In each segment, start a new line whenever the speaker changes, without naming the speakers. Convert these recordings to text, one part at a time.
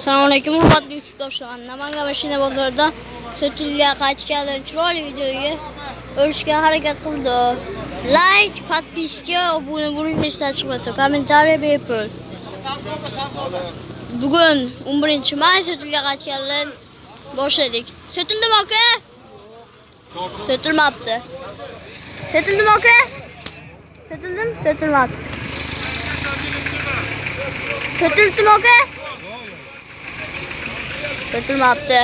Assalomualaikum hurmatli yurtdoshlar. Namangan mashina bozorida sotilga qaytgan chiroyli videoga ko'rishga harakat qildi. Like, podpiska, obuna bo'lishni esdan chiqmasa, kommentariy bepul. Bugun 11-may sotilga qaytganlar boshladik. Sotildimi aka? Sotilmabdi. Sotildimi aka? Sotilmabdi. Sotildimi aka? Sotilmabdi.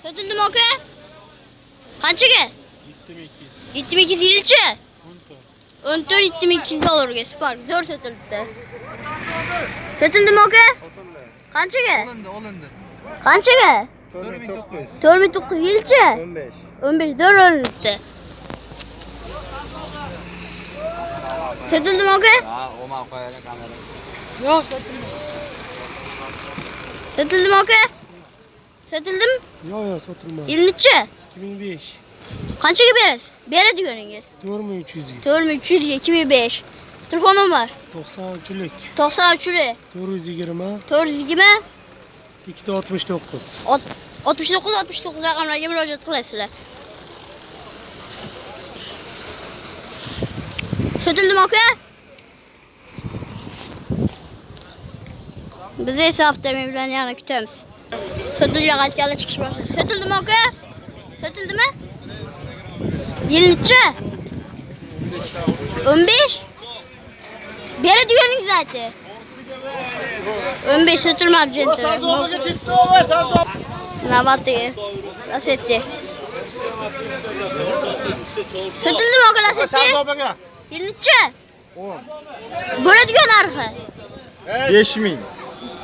Sotildimi aka? Qanchaga? 7200 yilchi? 14 $200 Spark zo'r sotilibdi. Sotildimi aka? Qanchaga?
Olindi.
Qanchaga? 4900 yilchi? 15 zo'r olibdi. Sotildimi aka?
Ha, o'ma qo'yaylik kamera.
Yo'q, sotilmadi. Sotildimi aka? Sotildimi?
Yo'q, sotilmadi.
Yilchi?
2005.
Qanchaga berasiz? Beradi deganingiz.
4300 ga.
4300 ga 2005. Telefon nomer
93lik.
93lik.
420
420
269.
69 raqamlarga murojaat qilasizlar. Sotildimi aka? Biz esa avtomobil bilan yana kutamiz. Sotilga qaytganlar chiqish boshladi. Sotildimi aka? Sotildimi? Yilchi? 15? Beradi deganingiz aytdi. 15 sotilmabdi jentelmen. Navbatdagi Lasetti. Sotildimi aka Lasetti? Yilchi?
10.
Bo'ladigan narxi.
5000.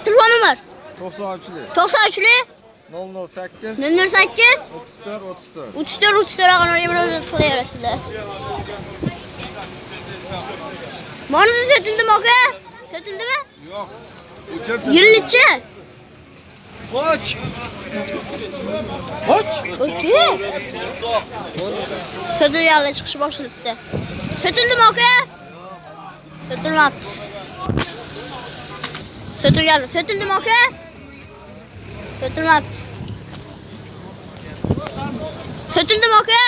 Telefon nomer
93lik.
93lik
008
008
34
raqamlarga murojaat qilaverasizlar. Mana sotildimi aka? Sotildimi?
Yo'q.
Yilchi?
Qoch.
Sotilganlar chiqish boshlabdi. Sotildimi aka? Sotilmabdi. Sotildimi aka? Sotilmabdi. Sotildimi aka?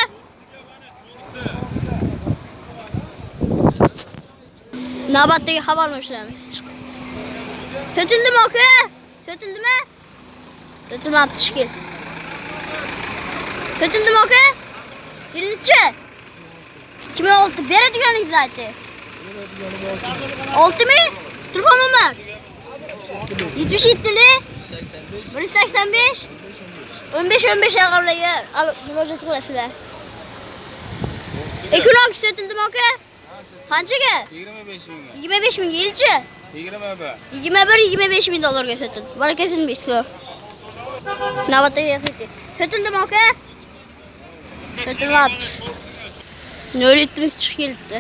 Navbatdagi xabar mashlamamiz chiqdi. Sotildimi aka? Sotildimi? Sotilmabdi shikil. Sotildimi aka? Yilchi? 2006 beradiganingiz aytdi. 6000? Telefon nomer 77lik 185 15 raqamlarga murojaat qilasizlar. Ekonomik sotildimi aka? Qanchaga? 25 ming yilchi? 25 ming dollarga sotildi. Barakasini bersin. Navbatdagi yaxshi. Sotildimi aka? Sotilmabdi. 070 chiqib kelibdi.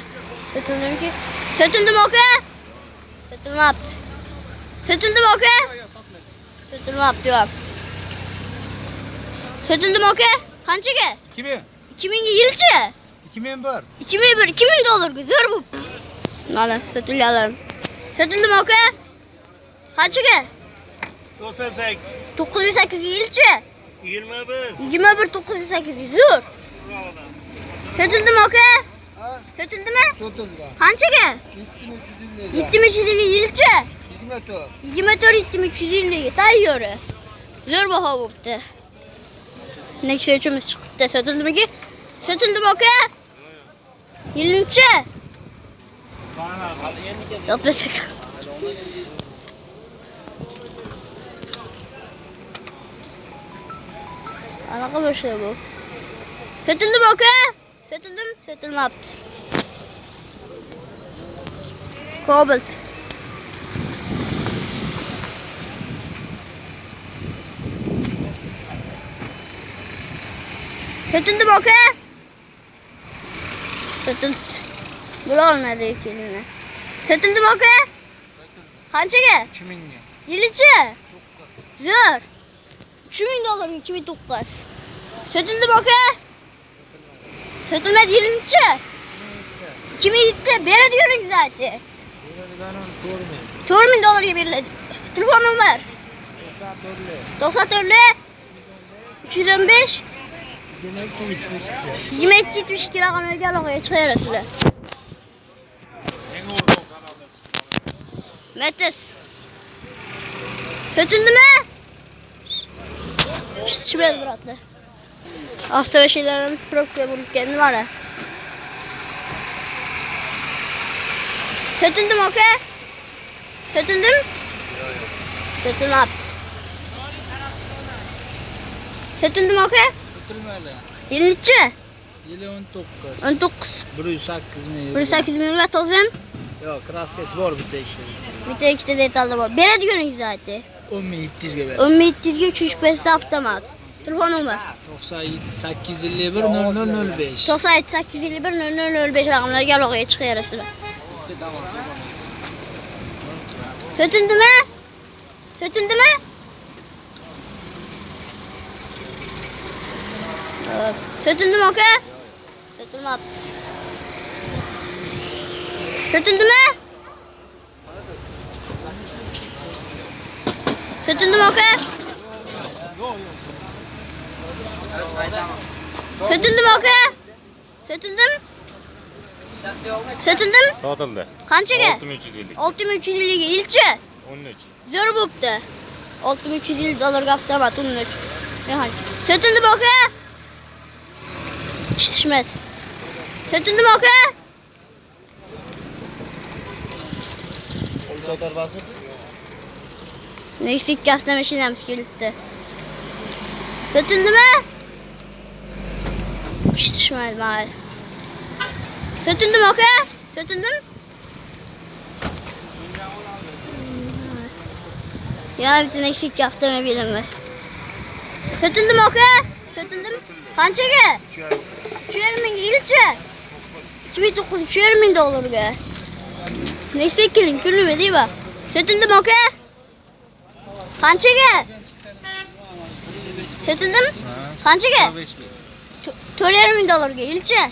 Sotildimi? Sotildimi aka? Sotilmabdi. Sotildimi aka? Sotilmabdi yo'q. Sotildimi aka? Qanchaga?
2000.
2000 ga yilchi?
2001.
2000 dollarga zo'r bu. Mana sotilganlarim. Sotildimi aka? Qanchaga?
98.
9800 yilchi?
21.
908 zo'r. Sotildimi aka? Sotildimi?
Sotildi.
Qanchaga? 7350 yilchi?
24.
2350 tayyor. Zo'r baho bo'pti. Necha uchimiz chiqdi. Sotildimi? Sotildimi aka? Yilchi? Yotmasak. Anaqa bo'lsa bu. Sotildimi aka? Sotilmabdi. Cobalt. Sotildimi aka? Sotildi. Bo'lolmadi ekanini. Sotildimi aka? Qanchaga?
2000 ga.
Yilchi? Zo'r. 3000 dollarga 2009. Sotildimi aka? Sotilmadi yilchi? 2007 beradiganingiz aytdi. $4000 beriladi. Telefonum ver. 94 315 22 rakamına gel oraya çıkıyor sizler. Metes. Sötüldü mü? Şişmedi Murat'la. Hafta ve şeylerimiz prokla bulup kendi var ya. Sötüldüm okey? Sötüldüm? Sötülme at. Sötüldüm okey?
Sötülmeli.
Yenilikçi?
Yili 19.
19.
108 milyon.
108 milyon ve tozum.
Yok, kraskası var bir tek.
Bir de iki de detalda var. Bere diyorsun zaten.
10.700 gibi.
17 3 avtomat. Telefonum var.
9851 0005.
98 851 0005 rakamlara gel oraya çıkıyor arasına. Sötüldü mü? Sötüldü mü? Evet. Sötüldü mü okey? Sötülme attı. Sötüldü mü? Sötüldü mü okey? Sötüldü mü okey? Sötüldüm. Sötüldüm.
Satıldı.
Kaçıge?
6350.
6350 ilçe.
13.
Zor buptu. 6350 dolar kaptamat 13. Yani. Sötüldü mü okey? Şişmez. Sötüldü mü okey?
Olacaklar basmışsınız.
Neyse ilk gazeteme şinemsi kilitli. Sötüldü mü? Şişmez mağara. Sötüldü mü okey? Sötüldüm. Ya bütün eksik yaptığımı bilinmez. Sötüldü mü okey? Sötüldüm. Kaçıge? 320 ilçe. 2009 320 de olur be. Neyse kilin külüme değil mi? Sötüldü mü okey? Kaçıge? Sötüldüm. Kaçıge? Tölerim de olur be ilçe.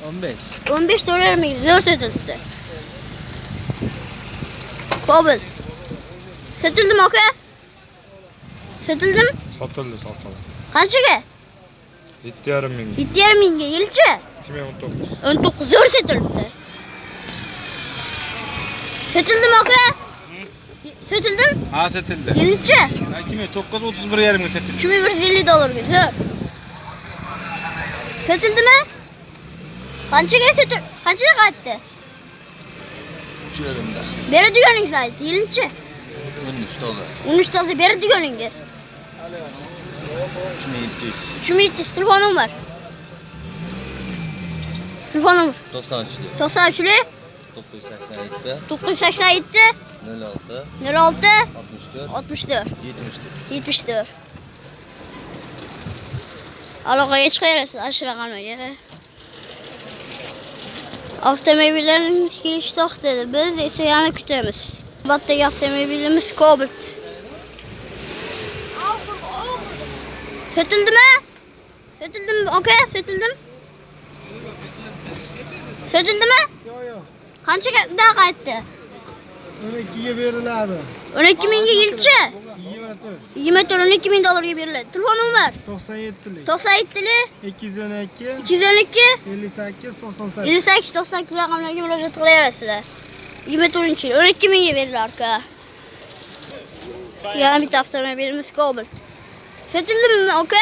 15.
15 tölerim de zor sötüldü. Kobalt. Sötüldüm okey? Sötüldüm.
Satıldı.
Kaçıge?
Bitti yarım bin.
Bitti yarım inge ilçe.
2019.
19 zor sötüldü. Sötüldüm okey? Sötüldüm.
Ha satıldı.
İlçe.
Ha 2031 yarım satıldı.
2150 dolar bir zor. Sötüldü mü? Kaçıge sötüldü. Kaçıge kaçtı?
Çürümde.
Beri diyorsun zaten ilçe.
13 dolar.
13 dolar beri diyorsun.
2700.
300 telefonum var. Telefonum var.
93.
93
987.
987
06.
06
64.
64
74.
74. Alakaya çıkarırız aşağı kanaya. Avtomobillerimiz giriş dedi. Biz ise yana kütemiz. Battaki avtomobilimiz Kobalt. Sötüldü mü? Sötüldü mü? Okey sötüldüm. Sötüldü mü?
Yok.
Kaçı daha kayıttı?
12'ye veriladi.
12 bin ilçe.
24.
12 bin dolar gibi verildi. Telefonum var.
97'lik.
97'li
212
212
58 98.
58 98 rakamlarına gibi müracaat tıklayabilirsiniz. 24 için 12 bin verir arka. Yani bir taftana birimiz Kobalt. Sötüldü mü? Okey.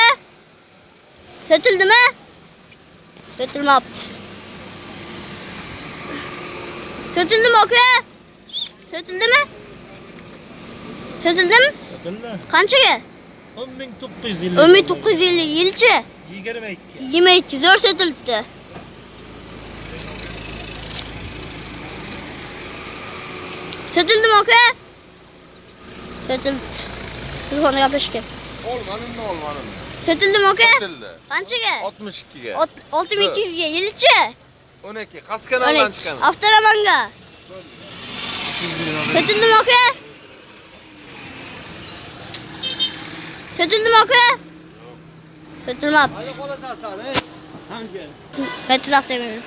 Sötüldü mü? Sötülme yaptı. Sötüldü mü? Okey. Sötüldü mü? Sötüldü mü?
Satıldı.
Kaçı gel?
10.950.
1950 ilçe.
22.
22 zor sötüldü. Sötüldü mü okey? Sötüldü. Telefonu yapışken.
Olmanın ne olmanın?
Sötüldü mü okey?
Satıldı.
Kaçı gel?
62'ye.
6200 ye ilçe.
12. Kas kanaldan
12.
çıkan.
Aftara manga. Sötüldü mü okey? Sötüldü mü okey? Sötülme yaptı. Metin aftara benim.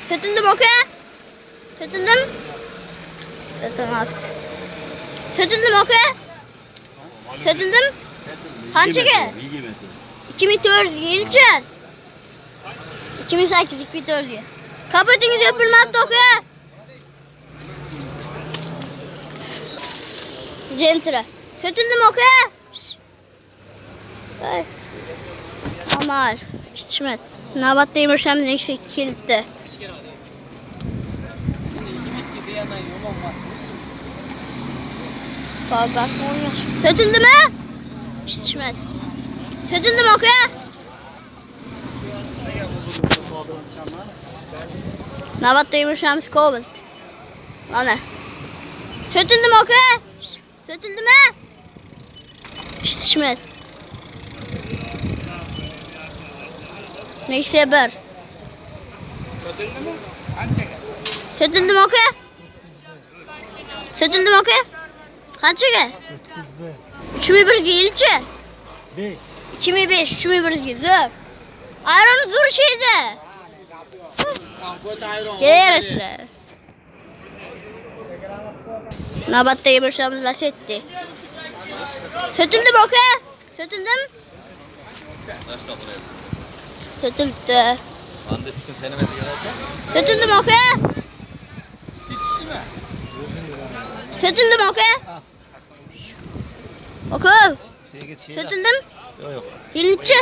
Sötüldü mü okey? Sötüldüm. Sötülme yaptı. Sötüldüm oku. Sötüldüm. Qanchaga? 2400 yilchi. 2008 2400. Kaputingiz yopilmabdi oku. Gentra. Sötüldüm oku. Ay. Amal. Yetishmez. Navbatda yumurtamiz eksik kelibdi. Sötüldü mü? Yetişmez. Sötüldü mü oku? Navbatda yumurtamiz Cobalt. Ana. Sötüldü mü oku? Sötüldü mü? Yetişmez. Neyse bir. Sötüldü mü oku? Sötüldü mü oku? Qanchaga? 3100 yilchi.
5.
2005, 2100 zo'r. Ayroni zo'r ishlaydi. Kelasizlar. Navbatdagi boshamiz Lasetti. Sötüldü mü oku? Sötüldüm. Sötüldü. Sötüldü mü oku? Sötüldü mü oku? Oku. Sötüldüm.
Yok.
Yilchi.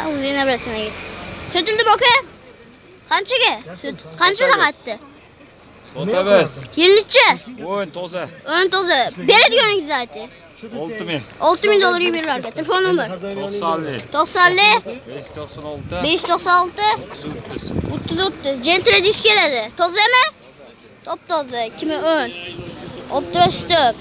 Uzayına burasına git. Sötüldü mü oku? Qanchaga? Qanchaga qaytdi?
Sotamiz.
Yilchi.
O'yin toza.
Ön toza. Beradiganingizni ayting.
6000.
6000 dollarga beriladi. Telefon nomer
90.
90
596.
596 30 30. Gentra disk keladi. Tozami? Top toza. 2010. Optra stok.